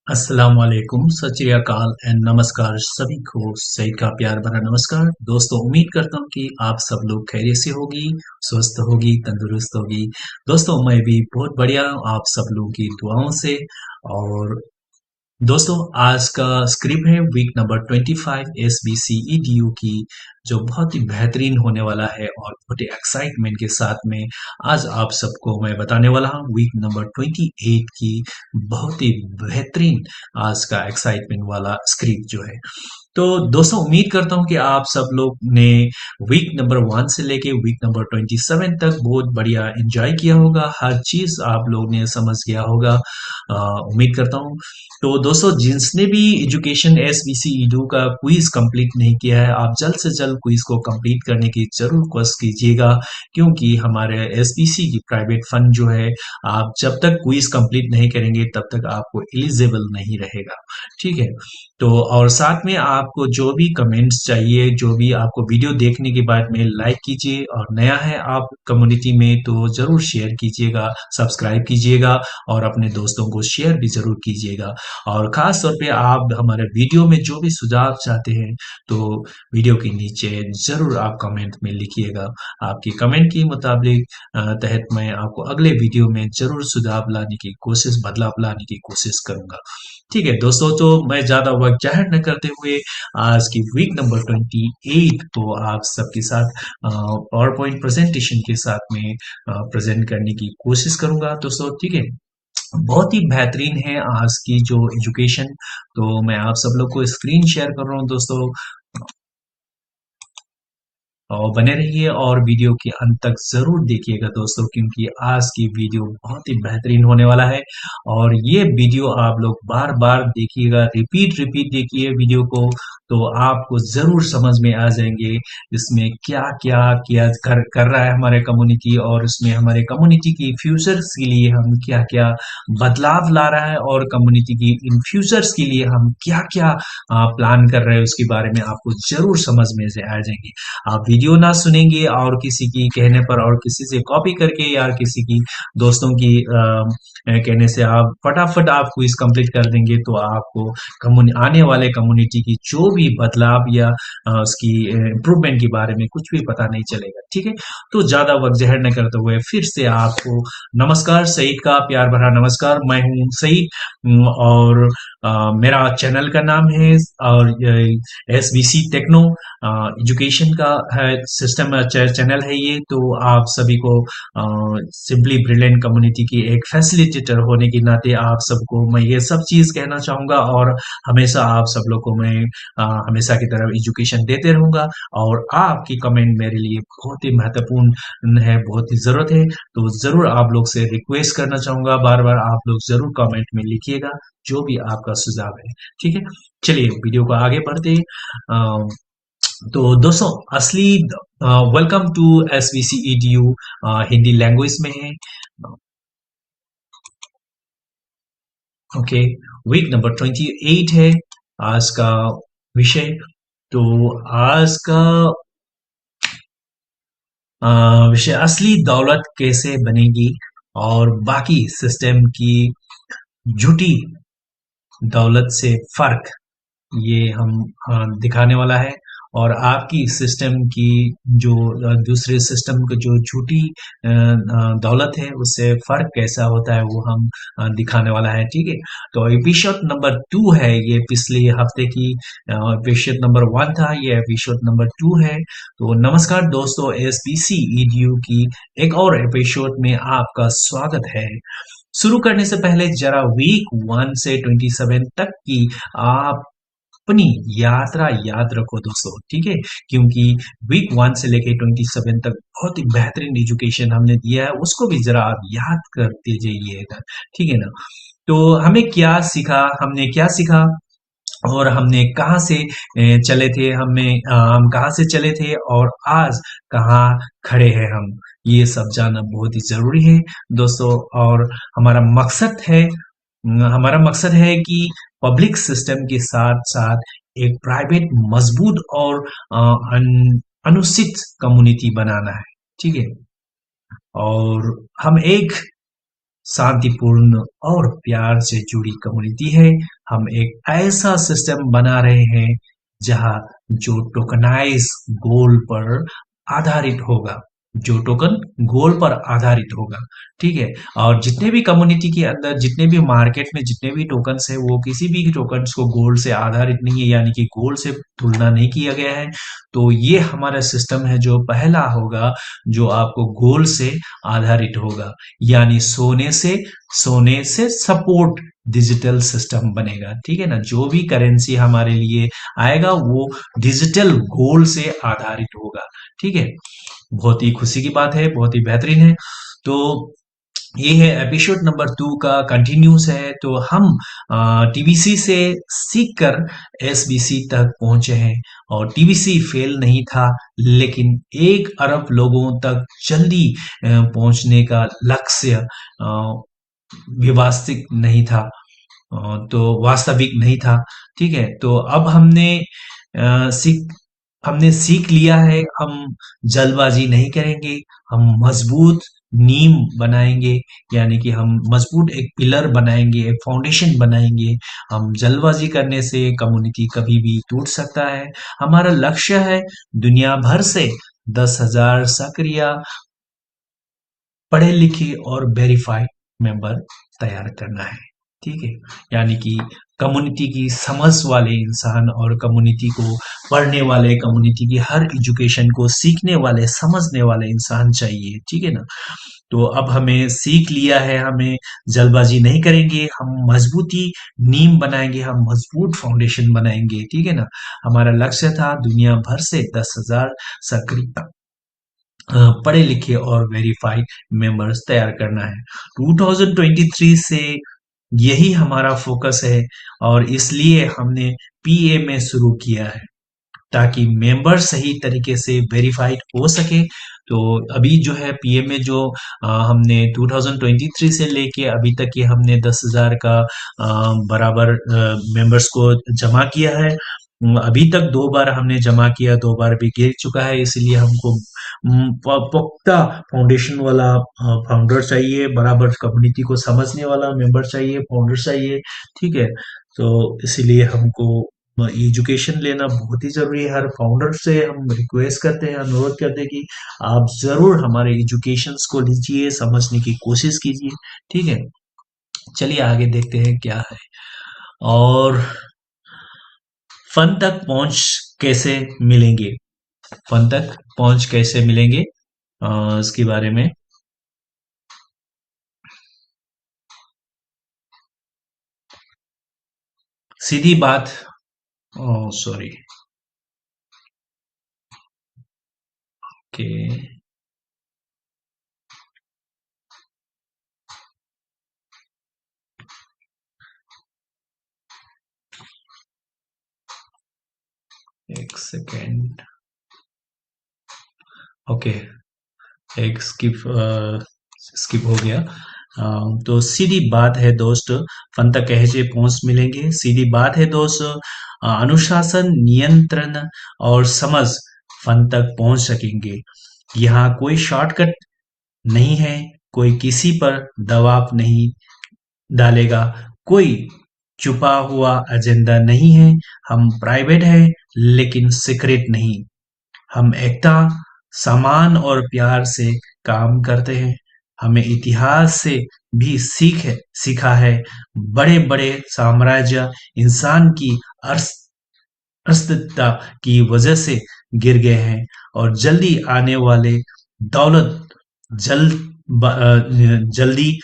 अस्सलाम वालेकुम, सत श्री अकाल एंड नमस्कार सभी को सईद का प्यार भरा नमस्कार। दोस्तों, उम्मीद करता हूँ कि आप सब लोग खैरियत से होगी, स्वस्थ होगी, तंदुरुस्त होगी। दोस्तों, मैं भी बहुत बढ़िया हूँ आप सब लोगों की दुआओं से। और दोस्तों, आज का स्क्रिप्ट है वीक नंबर 25 SBCEDU की, जो बहुत ही बेहतरीन होने वाला है और बहुत ही एक्साइटमेंट के साथ में आज आप सबको मैं बताने वाला हूँ वीक नंबर 28 की बहुत ही बेहतरीन आज का एक्साइटमेंट वाला स्क्रिप्ट जो है। तो दोस्तों, उम्मीद करता हूँ कि आप सब लोग ने वीक नंबर 1 से लेके वीक नंबर 27 तक बहुत बढ़िया एंजॉय किया होगा, हर चीज आप लोग ने समझ गया होगा। उम्मीद करता हूँ। तो दोस्तों, जिसने भी एजुकेशन SBC ईडू का क्विज कंप्लीट नहीं किया है, आप जल्द से जल्द क्विज को कंप्लीट करने की जरूर कोशिश कीजिएगा, क्योंकि हमारे SBC की प्राइवेट फंड जो है, आप जब तक क्विज कंप्लीट नहीं करेंगे तब तक आपको एलिजिबल नहीं रहेगा। ठीक है। तो और साथ में आपको जो भी कमेंट्स चाहिए, जो भी आपको वीडियो देखने के बाद में लाइक कीजिए, और नया है आप कम्युनिटी में तो जरूर शेयर कीजिएगा, सब्सक्राइब कीजिएगा और अपने दोस्तों को शेयर भी जरूर कीजिएगा। और खास तौर पे आप हमारे वीडियो में जो भी सुझाव चाहते हैं, तो वीडियो के नीचे जरूर आप कमेंट में लिखिएगा। आपकी कमेंट के मुताबिक तहत मैं आपको अगले वीडियो में जरूर सुझाव लाने की कोशिश, बदलाव लाने की कोशिश करूंगा। ठीक है दोस्तों, तो मैं ज्यादा वक्त जाहिर न करते हुए आज की वीक नंबर 28 को आप सबके साथ पावर पॉइंट प्रेजेंटेशन के साथ में प्रेजेंट करने की कोशिश करूंगा दोस्तों। ठीक है। बहुत ही बेहतरीन है आज की जो एजुकेशन। तो मैं आप सब लोग को स्क्रीन शेयर कर रहा हूँ दोस्तों, और बने रहिए और वीडियो के अंत तक जरूर देखिएगा दोस्तों, क्योंकि आज की वीडियो बहुत ही बेहतरीन होने वाला है। और ये वीडियो आप लोग बार बार देखिएगा, रिपीट रिपीट देखिए वीडियो को, तो आपको जरूर समझ में आ जाएंगे इसमें क्या क्या किया कर रहा है हमारे कम्युनिटी, और इसमें हमारे कम्युनिटी की फ्यूचर्स के लिए हम क्या क्या बदलाव ला रहा है, और कम्युनिटी की इन फ्यूचर्स के लिए हम क्या क्या प्लान कर रहे हैं, उसके बारे में आपको जरूर समझ में से आ जाएंगे। आप वीडियो ना सुनेंगे और किसी की कहने पर और किसी से कॉपी करके या किसी की दोस्तों की कहने से आप फटाफट आप क्विज कंप्लीट कर देंगे, तो आपको आने वाले कम्युनिटी की जो भी बदलाव या उसकी इम्प्रूवमेंट के बारे में कुछ भी पता नहीं चलेगा। ठीक है। तो ज्यादा वक्त जहर न करते हुए फिर से आपको नमस्कार, सईद का प्यार भरा नमस्कार। मैं हूँ सईद, और मेरा चैनल का नाम है और SBC टेक्नो एजुकेशन का है सिस्टम चैनल है ये। तो आप सभी को सिंपली ब्रिलियंट कम्युनिटी की एक फैसिलिटेटर होने के नाते आप सबको मैं ये सब चीज कहना चाहूंगा, और हमेशा आप सब लोग को मैं हमेशा की तरह एजुकेशन देते रहूंगा। और आपकी कमेंट मेरे लिए बहुत ही महत्वपूर्ण है, बहुत ही जरूरत है। तो जरूर आप लोग से रिक्वेस्ट करना चाहूंगा, बार बार आप लोग जरूर कमेंट में लिखिएगा जो भी आपका सुझाव है। ठीक है। चलिए वीडियो को आगे बढ़ते हैं। तो दोस्तों, असली welcome to SBCEDU Hindi language में है। ओके। वीक नंबर 28 है आज का विषय। तो आज का विषय असली दौलत कैसे बनेगी, और बाकी सिस्टम की झूठी दौलत से फर्क, ये हम दिखाने वाला है। और आपकी सिस्टम की जो दूसरे सिस्टम की जो झूठी दौलत है, उससे फर्क कैसा होता है वो हम दिखाने वाला है। ठीक है। तो एपिसोड नंबर 2 है ये, पिछले हफ्ते की एपिसोड नंबर 1 था, ये एपिसोड नंबर 2 है। तो नमस्कार दोस्तों, SBC EDU की एक और एपिसोड में आपका स्वागत है। शुरू करने से पहले जरा वीक 1 से 27 तक की आप अपनी यात्रा याद रखो दोस्तों। ठीक है। क्योंकि वीक 1 से लेके 27 तक बहुत ही बेहतरीन एजुकेशन हमने दिया है, उसको भी जरा आप याद करते जाइएगा। ठीक है ना। तो हमें क्या सीखा, हमने क्या सीखा, और हमने कहाँ से चले थे, हम कहाँ से चले थे और आज कहाँ खड़े हैं हम, ये सब जानना बहुत ही जरूरी है दोस्तों। और हमारा मकसद है कि पब्लिक सिस्टम के साथ साथ एक प्राइवेट, मजबूत और अनुचित कम्युनिटी बनाना है। ठीक है। और हम एक शांतिपूर्ण और प्यार से जुड़ी कम्युनिटी है। हम एक ऐसा सिस्टम बना रहे हैं जहां जो टोकनाइज गोल पर आधारित होगा, जो टोकन गोल पर आधारित होगा। ठीक है। और जितने भी कम्युनिटी के अंदर, जितने भी मार्केट में जितने भी टोकन्स है, वो किसी भी टोकन्स को गोल से आधारित नहीं है, यानी कि गोल से तुलना नहीं किया गया है। तो ये हमारा सिस्टम है जो पहला होगा, जो आपको गोल से आधारित होगा, यानी सोने से सपोर्ट डिजिटल सिस्टम बनेगा। ठीक है ना। जो भी करेंसी हमारे लिए आएगा वो डिजिटल गोल से आधारित होगा। ठीक है। बहुत ही खुशी की बात है, बहुत ही बेहतरीन है। तो ये है एपिसोड नंबर 2 का कंटिन्यूस है। तो हम टीबीसी से सीख कर एसबीसी तक पहुंचे हैं, और टीबीसी फेल नहीं था, लेकिन 1 अरब लोगों तक जल्दी पहुंचने का लक्ष्य वास्तविक नहीं था, तो वास्तविक नहीं था। ठीक है। तो अब अ, सीख हमने सीख लिया है, हम जल्दबाजी नहीं करेंगे, हम मजबूत नींव बनाएंगे, यानी कि हम मजबूत एक पिलर बनाएंगे, एक फाउंडेशन बनाएंगे। हम जल्दबाजी करने से कम्युनिटी कभी भी टूट सकता है। हमारा लक्ष्य है दुनिया भर से 10,000 सक्रिय, पढ़े लिखे और वेरीफाइड मेंबर तैयार करना है। ठीक है। यानी कि कम्युनिटी की समझ वाले इंसान, और कम्युनिटी को पढ़ने वाले, कम्युनिटी की हर एजुकेशन को सीखने वाले, समझने वाले इंसान चाहिए। ठीक है ना। तो अब हमें सीख लिया है, हमें जल्दबाजी नहीं करेंगे, हम मजबूती नींव बनाएंगे, हम मजबूत फाउंडेशन बनाएंगे। ठीक है ना। हमारा लक्ष्य था दुनिया भर से 10,000 सक्रिय, पढ़े लिखे और वेरीफाइड मेंबर्स तैयार करना है। 2023 से यही हमारा फोकस है, और इसलिए हमने पीए में शुरू किया है, ताकि मेंबर सही तरीके से वेरीफाइड हो सके। तो अभी जो है पीए में जो हमने 2023 से लेके अभी तक ये हमने 10,000 का बराबर मेंबर्स को जमा किया है। अभी तक 2 बार हमने जमा किया, 2 बार भी गिर चुका है। इसलिए हमको पुख्ता फाउंडेशन वाला फाउंडर चाहिए, बराबर कम्युनिटी को समझने वाला मेंबर चाहिए, फाउंडर चाहिए। ठीक है। तो इसीलिए हमको एजुकेशन लेना बहुत ही जरूरी है। हर फाउंडर से हम रिक्वेस्ट करते हैं, अनुरोध करते हैं कि आप जरूर हमारे एजुकेशंस को लीजिए, समझने की कोशिश कीजिए। ठीक है। चलिए आगे देखते हैं क्या है। और फन तक पहुंच कैसे मिलेंगे, फन तक पहुंच कैसे मिलेंगे, इसके बारे में सीधी बात। सॉरी। ओके। एक सेकेंड। ओके। एक स्किप हो गया। तो सीधी बात है दोस्त, फन तक कैसे पहुंच मिलेंगे। सीधी बात है दोस्त, अनुशासन, नियंत्रण और समझ फन तक पहुंच सकेंगे। यहाँ कोई शॉर्टकट नहीं है, कोई किसी पर दबाव नहीं डालेगा, कोई छुपा हुआ एजेंडा नहीं है। हम प्राइवेट है, लेकिन सीक्रेट नहीं। हम एकता, सम्मान और प्यार से काम करते हैं। हमें इतिहास से भी सीखा है। बड़े बड़े साम्राज्य इंसान की अस्थिरता की वजह से गिर गए हैं, और जल्दी आने वाले दौलत जल्द जल्दी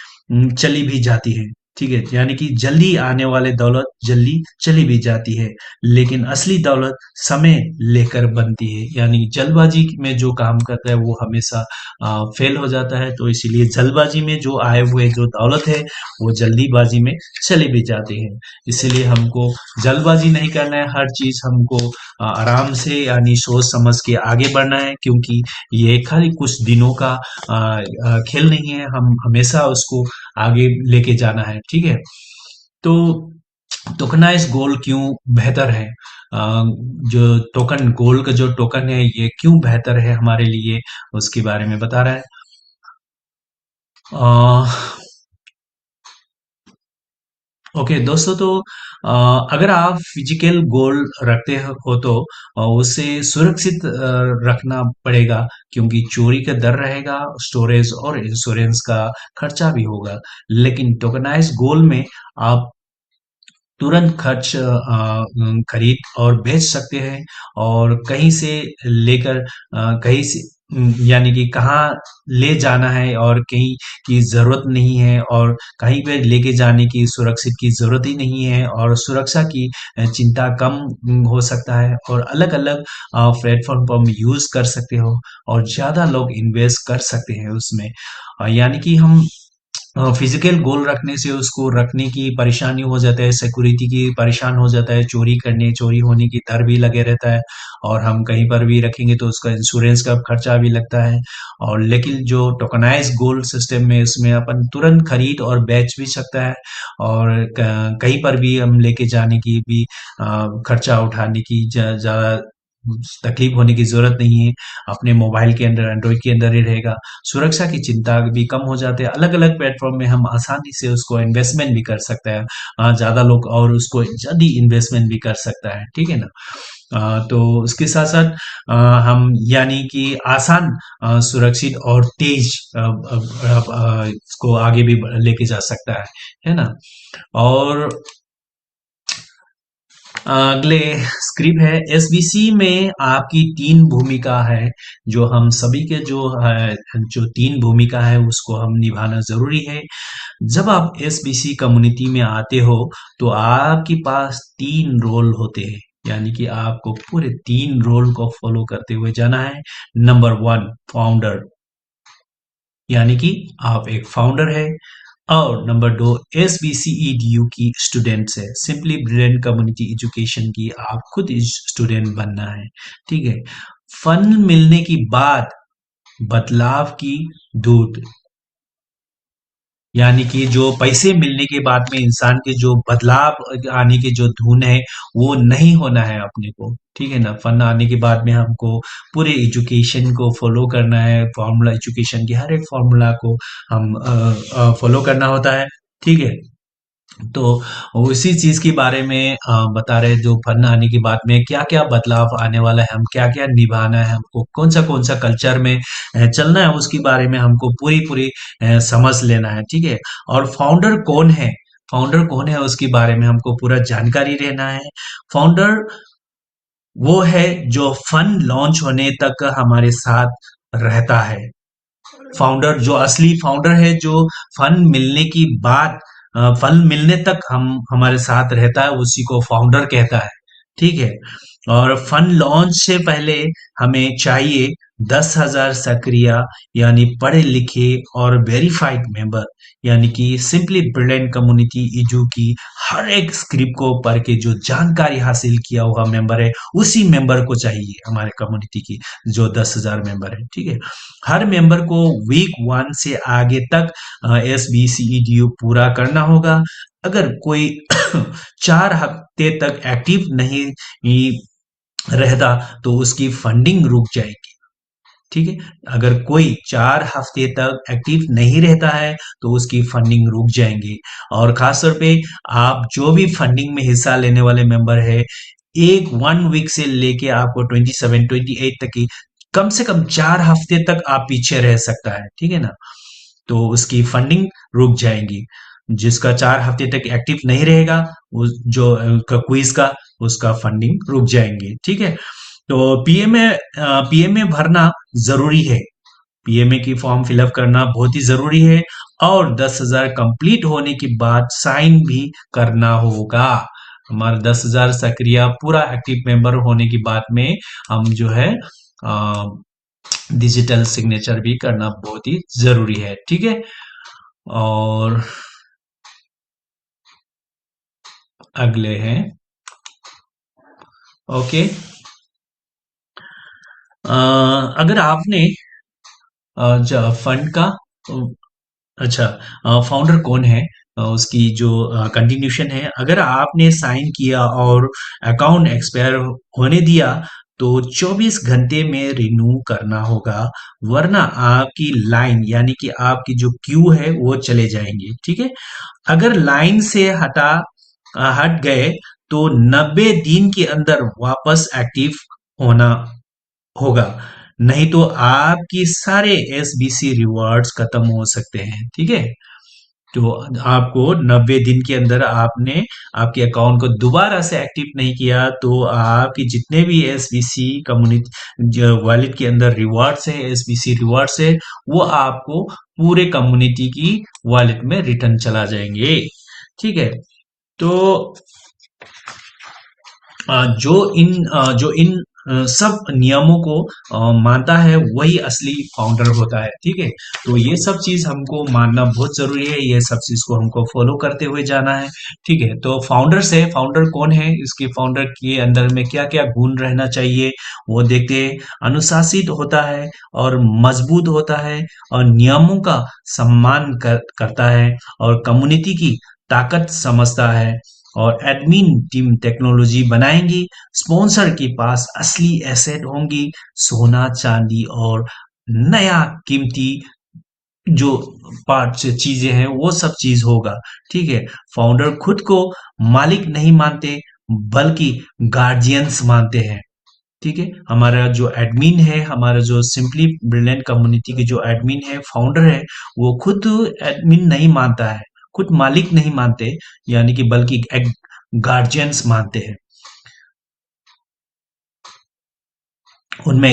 चली भी जाती है। ठीक है। यानी कि जल्दी आने वाले दौलत जल्दी चली भी जाती है, लेकिन असली दौलत समय लेकर बनती है। यानी जल्दबाजी में जो काम करता है वो हमेशा फेल हो जाता है। तो इसीलिए जल्दबाजी में जो आए हुए जो दौलत है वो जल्दीबाजी में चली भी जाती है। इसीलिए हमको जल्दबाजी नहीं करना है, हर चीज हमको आराम से, यानी सोच समझ के आगे बढ़ना है, क्योंकि ये खाली कुछ दिनों का खेल नहीं है, हम हमेशा उसको आगे लेके जाना है। ठीक है। तो टोकनाइज गोल्ड क्यों बेहतर है, जो टोकन गोल्ड का जो टोकन है ये क्यों बेहतर है हमारे लिए, उसके बारे में बता रहा है। ओके दोस्तों, तो अगर आप फिजिकल गोल रखते हो तो उसे सुरक्षित रखना पड़ेगा, क्योंकि चोरी का डर रहेगा, स्टोरेज और इंश्योरेंस का खर्चा भी होगा। लेकिन टोकनाइज गोल में आप तुरंत खरीद और बेच सकते हैं, और कहीं से लेकर कहीं से यानी कि कहाँ ले जाना है और कहीं की ज़रूरत नहीं है, और कहीं पे लेके जाने की सुरक्षित की ज़रूरत ही नहीं है, और सुरक्षा की चिंता कम हो सकता है, और अलग-अलग प्लेटफ़ॉर्म पर हम यूज़ कर सकते हो, और ज़्यादा लोग इन्वेस्ट कर सकते हैं उसमें। यानी कि हम फिजिकल गोल रखने से उसको रखने की परेशानी हो जाता है, सिक्योरिटी की परेशान हो जाता है, चोरी होने की डर भी लगे रहता है, और हम कहीं पर भी रखेंगे तो उसका इंश्योरेंस का खर्चा भी लगता है। और लेकिन जो टोकनाइज गोल्ड सिस्टम में, इसमें अपन तुरंत खरीद और बेच भी सकता है, और कहीं पर भी हम लेके जाने की भी खर्चा उठाने की ज़्यादा तकलीफ होने की जरूरत नहीं है। अपने मोबाइल के अंदर, एंड्रॉइड के अंदर ही रहेगा। सुरक्षा की चिंता भी कम हो जाते हैं। अलग अलग प्लेटफॉर्म में हम आसानी से उसको इन्वेस्टमेंट भी कर सकते हैं। ज्यादा लोग और उसको जल्दी इन्वेस्टमेंट भी कर सकता है, ठीक है ना। तो उसके साथ साथ हम यानी कि आसान, सुरक्षित और तेज इसको आगे भी लेके जा सकता है ना। और अगले स्क्रिप्ट है, एसबीसी में आपकी तीन भूमिका है। जो हम सभी के जो है, जो तीन भूमिका है उसको हम निभाना जरूरी है। जब आप एसबीसी कम्युनिटी में आते हो तो आपके पास तीन रोल होते हैं, यानी कि आपको पूरे तीन रोल को फॉलो करते हुए जाना है। नंबर वन, फाउंडर, यानी कि आप एक फाउंडर है। और नंबर दो, एसबीसीईडीयू की स्टूडेंट्स है, सिंपली ब्रिलियंट कम्युनिटी एजुकेशन की आप खुद स्टूडेंट बनना है, ठीक है। फंड मिलने की बाद बदलाव की दूत, यानी कि जो पैसे मिलने के बाद में इंसान के जो बदलाव आने की जो धुन है, वो नहीं होना है अपने को, ठीक है ना। फंड आने के बाद में हमको पूरे एजुकेशन को फॉलो करना है, फॉर्मूला एजुकेशन की हर एक फॉर्मूला को हम फॉलो करना होता है, ठीक है। तो उसी चीज के बारे में बता रहे, जो फन आने की बात में क्या क्या बदलाव आने वाला है, हम क्या क्या निभाना है, हमको कौन सा कल्चर में चलना है, उसके बारे में हमको पूरी पूरी समझ लेना है, ठीक है। और फाउंडर कौन है उसके बारे में हमको पूरा जानकारी रहना है। फाउंडर वो है जो फंड लॉन्च होने तक हमारे साथ रहता है। फाउंडर, जो असली फाउंडर है, जो फंड मिलने की बाद, फंड मिलने तक हम हमारे साथ रहता है, उसी को फाउंडर कहता है, ठीक है। और फंड लॉन्च से पहले हमें चाहिए 10,000 सक्रिय, यानी पढ़े लिखे और वेरीफाइड मेंबर, यानी कि सिंपली ब्रिलियंट कम्युनिटी इजू की हर एक स्क्रिप्ट को पढ़ के जो जानकारी हासिल किया हुआ मेंबर है, उसी मेंबर को चाहिए हमारे कम्युनिटी की, जो 10,000 मेंबर है, ठीक है। हर मेंबर को वीक वन से आगे तक S B C E D U पूरा करना होगा। अगर कोई 4 हफ्ते तक एक्टिव नहीं रहता तो उसकी फंडिंग रुक जाएगी, ठीक है। अगर कोई 4 हफ्ते तक एक्टिव नहीं रहता है तो उसकी फंडिंग रुक जाएंगी। और खासतौर पे आप जो भी फंडिंग में हिस्सा लेने वाले मेंबर है, एक 1 वीक से लेके आपको 27 28 तक की, कम से कम 4 हफ्ते तक आप पीछे रह सकता है, ठीक है ना। तो उसकी फंडिंग रुक जाएगी। जिसका 4 हफ्ते तक एक्टिव नहीं रहेगा, उस जो क्विज का, उसका फंडिंग रुक जाएंगे, ठीक है। तो पीएमए भरना जरूरी है। पीएमए की फॉर्म फिलअप करना बहुत ही जरूरी है, और 10,000 कंप्लीट होने के बाद साइन भी करना होगा। हमारा 10,000 सक्रिय पूरा एक्टिव मेंबर होने की बाद में हम जो है डिजिटल सिग्नेचर भी करना बहुत ही जरूरी है, ठीक है। और अगले हैं, ओके। अगर आपने फंड का, अच्छा, फाउंडर कौन है, उसकी जो कंटिन्यूशन है, अगर आपने साइन किया और अकाउंट एक्सपायर होने दिया तो 24 घंटे में रिन्यू करना होगा, वरना आपकी लाइन यानी कि आपकी जो क्यू है वो चले जाएंगे। ठीक है, अगर लाइन से हट गए तो 90 दिन के अंदर वापस एक्टिव होना होगा, नहीं तो आपकी सारे एसबीसी रिवॉर्ड्स खत्म हो सकते हैं। ठीक है, तो आपको 90 दिन के अंदर आपने आपके अकाउंट को दोबारा से एक्टिव नहीं किया तो आपकी जितने भी एसबीसी कम्युनिटी वॉलेट के अंदर रिवॉर्ड्स है, एसबीसी रिवॉर्ड्स है, वो आपको पूरे कम्युनिटी की वॉलेट में रिटर्न चला जाएंगे। ठीक है, तो जो इन सब नियमों को मानता है वही असली फाउंडर होता है। ठीक है, तो ये सब चीज हमको मानना बहुत जरूरी है, ये सब चीज को हमको फॉलो करते हुए जाना है। ठीक है, तो फाउंडर कौन है, इसके फाउंडर के अंदर में क्या क्या गुण रहना चाहिए वो देखते हैं। अनुशासित होता है और मजबूत होता है और नियमों का करता है और कम्युनिटी की ताकत समझता है और एडमिन टीम टेक्नोलॉजी बनाएंगी। स्पॉन्सर के पास असली एसेट होंगी, सोना चांदी और नया कीमती जो पार्ट चीजें हैं वो सब चीज होगा। ठीक है, फाउंडर खुद को मालिक नहीं मानते बल्कि गार्जियंस मानते हैं। ठीक है, हमारा जो एडमिन है, हमारा जो सिंपली ब्रिलियंट कम्युनिटी के जो एडमिन है, फाउंडर है, वो खुद एडमिन नहीं मानता है, खुद मालिक नहीं मानते, यानी कि बल्कि एक गार्जियंस मानते हैं। उनमें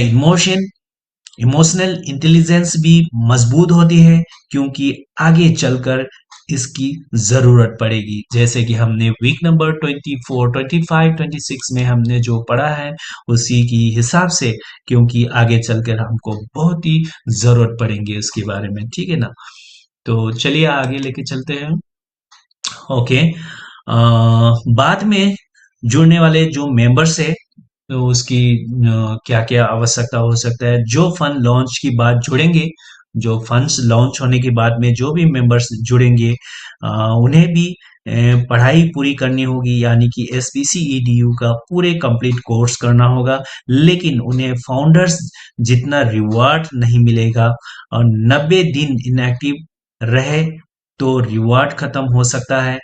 इमोशनल इंटेलिजेंस भी मजबूत होती है क्योंकि आगे चलकर इसकी जरूरत पड़ेगी। जैसे कि हमने वीक नंबर 24, 25, 26 में हमने जो पढ़ा है उसी की हिसाब से, क्योंकि आगे चलकर हमको बहुत ही जरूरत पड़ेंगे उसके बारे में। ठीक है ना, तो चलिए आगे लेके चलते हैं। ओके, बाद में जुड़ने वाले जो मेंबर्स है तो उसकी क्या क्या आवश्यकता हो सकता है। जो फंड लॉन्च की बात जुड़ेंगे, जो फंड्स लॉन्च होने के बाद में जो भी मेंबर्स जुड़ेंगे उन्हें भी पढ़ाई पूरी करनी होगी, यानी कि एसपीसीईडीयू का पूरे कंप्लीट कोर्स करना होगा, लेकिन उन्हें फाउंडर्स जितना रिवार्ड नहीं मिलेगा। और 90 दिन इनएक्टिव रहे तो रिवार्ड खत्म हो सकता है।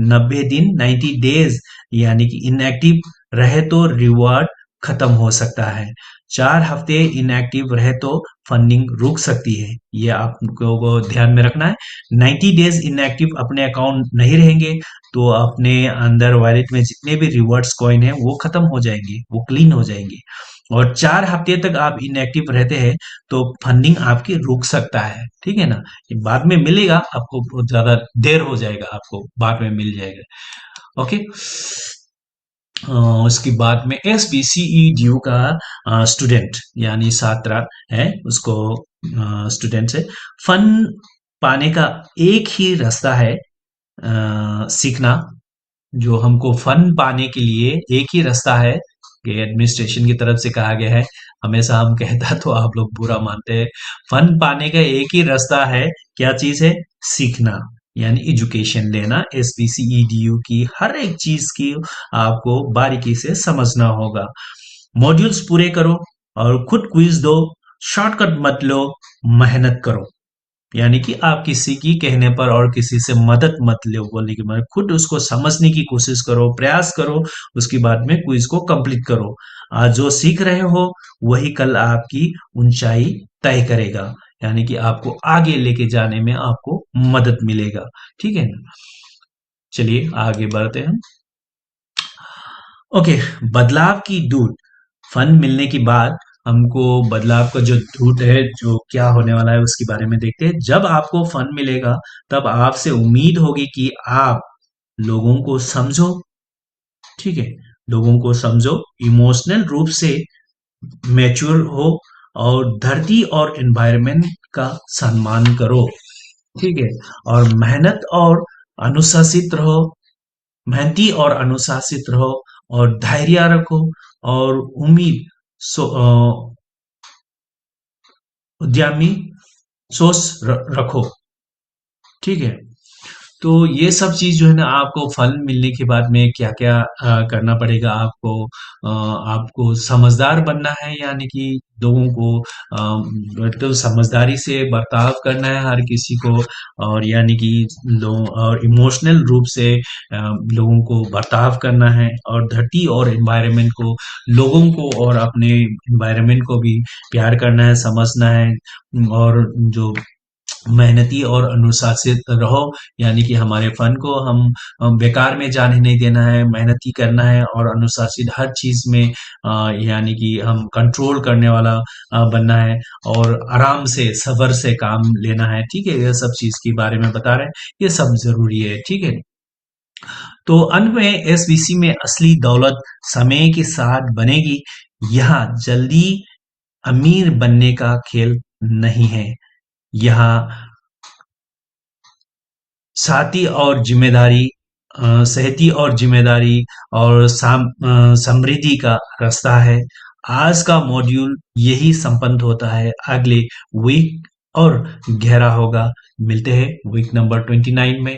90 दिन 90 डेज यानी कि इनएक्टिव रहे तो रिवार्ड खत्म हो सकता है। 4 हफ्ते इनएक्टिव रहे तो फंडिंग रुक सकती है, ये आपको को ध्यान में रखना है। 90 डेज इनएक्टिव अपने अकाउंट नहीं रहेंगे तो अपने अंदर वॉलेट में जितने भी रिवॉर्ड्स कॉइन है वो खत्म हो जाएंगे, वो क्लीन हो जाएंगे। और 4 हफ्ते तक आप इनएक्टिव रहते हैं तो फंडिंग आपकी रुक सकता है। ठीक है ना, ये बाद में मिलेगा आपको, बहुत ज्यादा देर हो जाएगा, आपको बाद में मिल जाएगा। ओके, उसके बाद में एस बी सी ई ड्यू का स्टूडेंट यानी छात्र है, उसको स्टूडेंट से फंड पाने का एक ही रास्ता है, सीखना। जो हमको फंड पाने के लिए एक ही रास्ता है, कि एडमिनिस्ट्रेशन की तरफ से कहा गया है, हमेशा हम कहता तो आप लोग बुरा मानते हैं। फंड पाने का एक ही रास्ता है, क्या चीज है, सीखना, यानी एजुकेशन लेना। एसपीसीईडीयू की हर एक चीज की आपको बारीकी से समझना होगा। मॉड्यूल्स पूरे करो और खुद क्विज दो, शॉर्टकट मत लो, मेहनत करो। यानी कि आप किसी की कहने पर और किसी से मदद मत लो बोलने की, मतलब खुद उसको समझने की कोशिश करो, प्रयास करो, उसके बाद में क्विज को कंप्लीट करो। आज जो सीख रहे हो वही कल आपकी ऊंचाई तय करेगा, यानी कि आपको आगे लेके जाने में आपको मदद मिलेगा। ठीक है ना, चलिए आगे बढ़ते हैं। ओके, बदलाव की दूत। फंड मिलने के बाद हमको बदलाव का जो दूत है, जो क्या होने वाला है उसके बारे में देखते हैं। जब आपको फंड मिलेगा तब आपसे उम्मीद होगी कि आप लोगों को समझो। ठीक है, लोगों को समझो, इमोशनल रूप से मैच्योर हो और धरती और एनवायरनमेंट का सम्मान करो। ठीक है, और अनुशासित रहो, मेहनती और अनुशासित रहो और धैर्य रखो और उद्यमी सोच रखो। ठीक है, तो ये सब चीज़ जो है ना आपको फल मिलने के बाद में क्या-क्या करना पड़ेगा आपको आपको समझदार बनना है यानी कि लोगों को तो समझदारी से बर्ताव करना है हर किसी को और यानी कि और इमोशनल रूप से लोगों को बर्ताव करना है और धरती और एनवायरनमेंट को लोगों को और अपने एनवायरनमेंट को भी प्यार करना है, समझना है और जो मेहनती और अनुशासित रहो यानी कि हमारे फन को हम बेकार में जाने नहीं देना है मेहनती करना है और अनुशासित हर चीज में यानी कि हम कंट्रोल करने वाला बनना है और आराम से सब्र से काम लेना है ठीक है ये सब चीज के बारे में बता रहे हैं ये सब जरूरी है ठीक है तो अंत में एसवीसी में असली दौलत समय के साथ बनेगी यहाँ जल्दी अमीर बनने का खेल नहीं है यहाँ साथी और जिम्मेदारी सहती और जिम्मेदारी और समृद्धि का रास्ता है आज का मॉड्यूल यही संपन्न होता है अगले वीक और गहरा होगा मिलते हैं वीक नंबर 29 में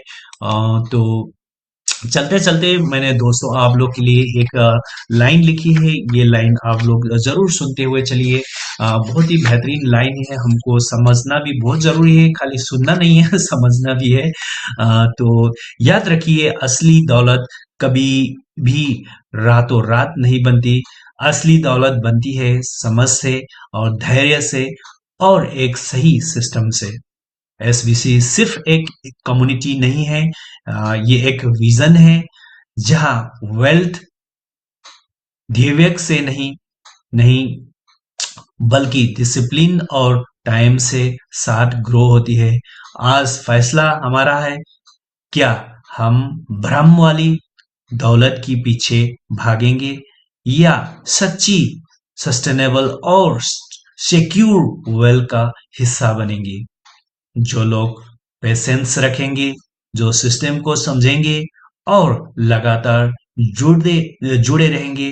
तो चलते चलते मैंने दोस्तों आप लोग के लिए एक लाइन लिखी है ये लाइन आप लोग जरूर सुनते हुए चलिए बहुत ही बेहतरीन लाइन है हमको समझना भी बहुत जरूरी है खाली सुनना नहीं है समझना भी है तो याद रखिए असली दौलत कभी भी रातों रात नहीं बनती असली दौलत बनती है समझ से और धैर्य से और एक सही सिस्टम से एसबीसी सिर्फ एक कम्युनिटी नहीं है ये एक विजन है जहां वेल्थ ध्येय से नहीं नहीं बल्कि डिसिप्लिन और टाइम से साथ ग्रो होती है आज फैसला हमारा है क्या हम भ्रम वाली दौलत के पीछे भागेंगे या सच्ची सस्टेनेबल और सिक्योर वेल्थ का हिस्सा बनेंगे जो लोग पेशेंस रखेंगे जो सिस्टम को समझेंगे और लगातार जुड़े रहेंगे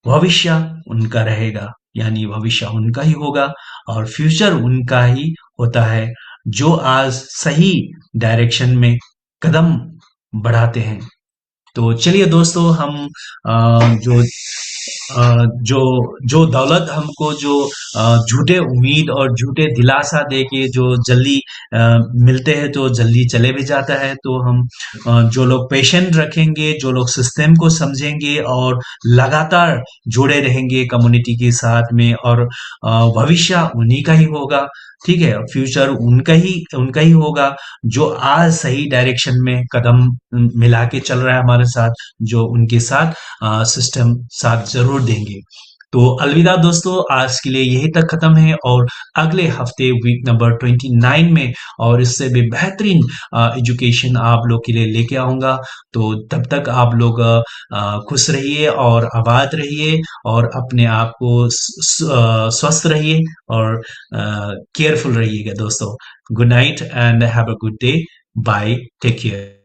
भविष्य उनका रहेगा यानी भविष्य उनका ही होगा और फ्यूचर उनका ही होता है जो आज सही डायरेक्शन में कदम बढ़ाते हैं तो चलिए दोस्तों हम जो जो जो दौलत हमको जो झूठे उम्मीद और झूठे दिलासा दे के जो जल्दी मिलते हैं तो जल्दी चले भी जाता है तो हम जो लोग पेशेंट रखेंगे जो लोग सिस्टम को समझेंगे और लगातार जुड़े रहेंगे कम्युनिटी के साथ में और भविष्य उन्हीं का ही होगा ठीक है फ्यूचर उनका ही होगा जो आज सही डायरेक्शन में कदम मिला के चल रहा है हमारे साथ जो उनके साथ सिस्टम साथ जरूर देंगे तो अलविदा दोस्तों आज के लिए यही तक खत्म है और अगले हफ्ते वीक नंबर 29 में और इससे भी बेहतरीन एजुकेशन आप लोग के लिए लेके आऊंगा तो तब तक आप लोग खुश रहिए और आबाद रहिए और अपने आप को स्वस्थ रहिए और केयरफुल रहिएगा दोस्तों good night and have a good day bye take care